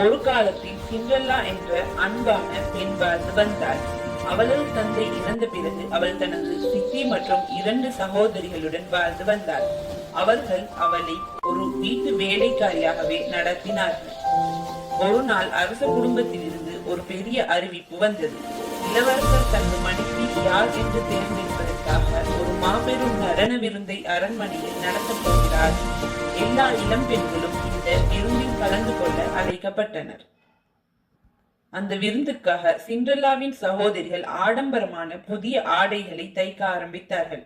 ஒரு காலத்தில் சிண்ட்ரெல்லா என்ற அன்பான பெண் வாழ்ந்து வந்தாள். அவளது தந்தை இறந்த பிறகு அவள் தனது சித்தி மற்றும் 2 சகோதரிகளுடன் வாழ்ந்து வந்தாள். அவர்கள் அவளை ஒரு வீட்டு வேலைக்காரியாகவே நடத்தினார்கள். ஒரு நாள் அரச குடும்பத்திலிருந்து ஒரு பெரிய அறிவிப்பு வந்தது. இளவரசர் தனது மனைவி யார் என்று தேர்ந்தெடுப்பதற்காக ஒரு மாபெரும் நடன விருந்தை அரண்மனையில் நடத்தப் போகிறார். எல்லா இளம் பெண்களும் இந்த விருந்தில் கலந்து கொள்ள அழைக்கப்பட்டனர். அந்த விருந்துக்காக சிண்ட்ரெல்லாவின் சகோதரிகள் ஆடம்பரமான புதிய ஆடைகளை தைக்க ஆரம்பித்தார்கள்.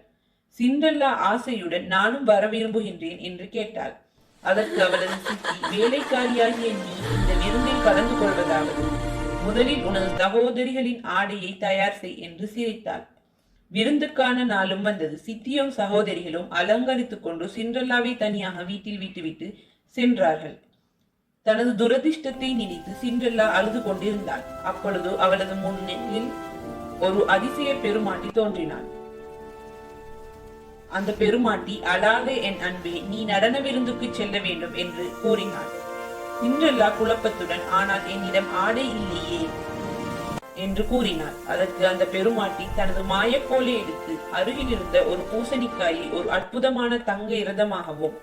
சிண்ட்ரெல்லா ஆசையுடன் நானும் வர விரும்புகின்றேன் என்று கேட்டாள். அதற்கு அவளது சித்தி, வேலைக்காரியாகிய நீ இந்த விருந்தில் கலந்து கொள்வதாவது முதலில் உனது சகோதரிகளின் ஆடையை தயார் செய் என்று சிரித்தாள். விருந்துக்கான நாளும் வந்தது. சித்தியும் சகோதரிகளும் அலங்கரித்துக் கொண்டு சிண்ட்ரெல்லாவை தனியாக வீட்டில் விட்டுவிட்டு சென்றார்கள். தனது துரதிர்ஷ்டத்தை நினைத்து சிண்ட்ரெல்லா அழுது கொண்டிருந்தாள். அப்பொழுது அவளது முன்னில் ஒரு அதிசய பெருமாட்டி தோன்றினாள். அந்த பெருமாட்டி, அழாதே என் அன்பே, நீ நடன விருந்துக்கு செல்ல வேண்டும் என்று கூறினாள். சிண்ட்ரெல்லா குழப்பத்துடன், ஆனால் என்னிடம் ஆடை இல்லையே என்று கூறினார். அதற்கு அந்த பெருமாட்டி தனது மாயக்கோலை எடுத்து அருகில் இருந்த ஒரு பூசணிக்காயை ஒரு அற்புதமான தங்க இரதமாகவும்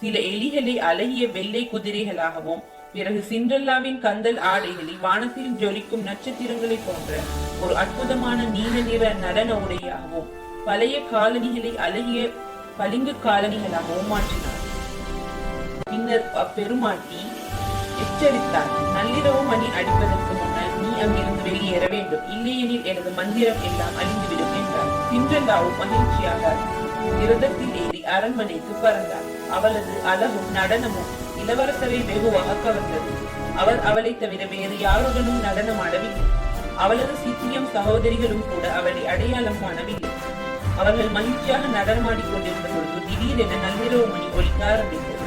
சில எலிகளை அழகிய வெள்ளை குதிரைகளாகவும், பிறகு சிண்ட்ரெல்லாவின் கந்தல் ஆடைகளை வானத்தில் ஜொலிக்கும் நட்சத்திரங்களை போன்ற ஒரு அற்புதமான நீல நிற நடன உடையாகவும், பழைய காலணிகளை அழகிய பளிங்கு காலணிகளாகவும் மாற்றினார். பின்னர் அப்பெருமாட்டி எச்சரித்தார், நள்ளிரவு மணி அடிப்பதற்கு முன்னர் நீ அங்கிருந்து வெளியேற வேண்டும், இல்லையெனில் எனது மந்திரம் எல்லாம் அழிந்துவிடும் என்றார். சிண்ட்ரெல்லாவும் மகிழ்ச்சியாக விரதத்தில் ஏறி அரண்மனைக்கு பறந்தார். அவளது அழகும் நடனமும் இளவரசரை வெகுவாக கவர்ந்தது. அவர் அவளை தவிர வேறு யாருடனும் நடனமாடவில்லை. அவளது சித்தியும் சகோதரிகளும் கூட அவளை அடையாளம் காணவில்லை. அவர்கள் மகிழ்ச்சியாக நடனமாடிக் கொண்டிருந்த பொழுது திடீரென நள்ளிரவு மணி ஒலிக்க ஆரம்பித்தது.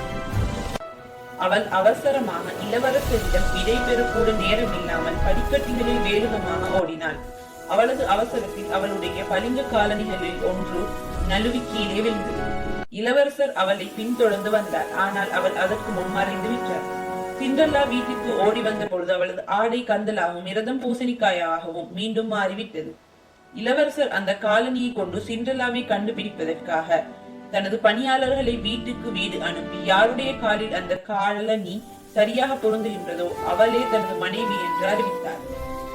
அவள் அவசரமாக இளவரசரிடம் விடை பெறக்கூட நேரம் இல்லாமல் படிக்கட்டுகளில் வேகமாக ஓடினாள். அவளது அவசரத்தில் அவளுடைய பளிங்கு காலணிகளில் ஒன்று நழுவி கீழே விழுந்தது. இளவரசர் அவளை பின்தொடர்ந்து வந்தார். ஆனால் அவள் அதற்கு முன் மறைந்து விட்டார். சிண்ட்ரெல்லா வீட்டிற்கு ஓடி வந்த பொழுது அவளது ஆடை கந்தலாகவும் இரதம் பூசணிக்காயாகவும் மீண்டும் மாறிவிட்டது. இளவரசர் அந்த காலனியை கொண்டு சிண்ட்ரெல்லாவை கண்டுபிடிப்பதற்காக தனது பணியாளர்களை வீட்டுக்கு வீடு அனுப்பி யாருடைய காலில் அந்த காலனி சரியாக பொருந்துகின்றதோ அவளே தனது மனைவி என்று அறிவித்தார்.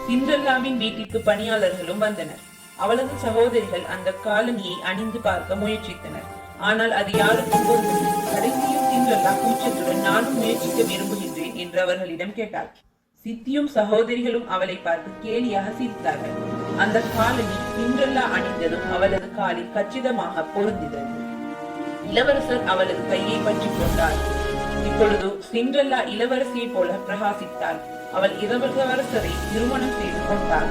சிண்ட்ரெல்லாவின் வீட்டிற்கு பணியாளர்களும் வந்தனர். அவளது சகோதரிகள் அந்த காலனியை அணிந்து பார்க்க முயற்சித்தனர். ஆனால் அது யாருக்கும் பொருந்தவில்லை. கடைசியில் சிண்ட்ரெல்லா கூச்சத்துடன், நானும் முயற்சிக்க விரும்புகின்றேன் என்று அவர்களிடம் கேட்டாள். சித்தியும் சகோதரிகளும் அவளை பார்த்து கேலியாக சிரித்தார்கள். அந்த காலனி சிண்ட்ரெல்லா அணிந்ததும் அவளது காலில் கச்சிதமாக பொருந்தியது. இளவரசர் அவளது கையை பற்றிக் கொண்டார். இப்பொழுது சிண்ட்ரெல்லா இளவரசியை போல பிரகாசித்தாள். அவள் இளவரசரை திருமணம் செய்து கொண்டாள்.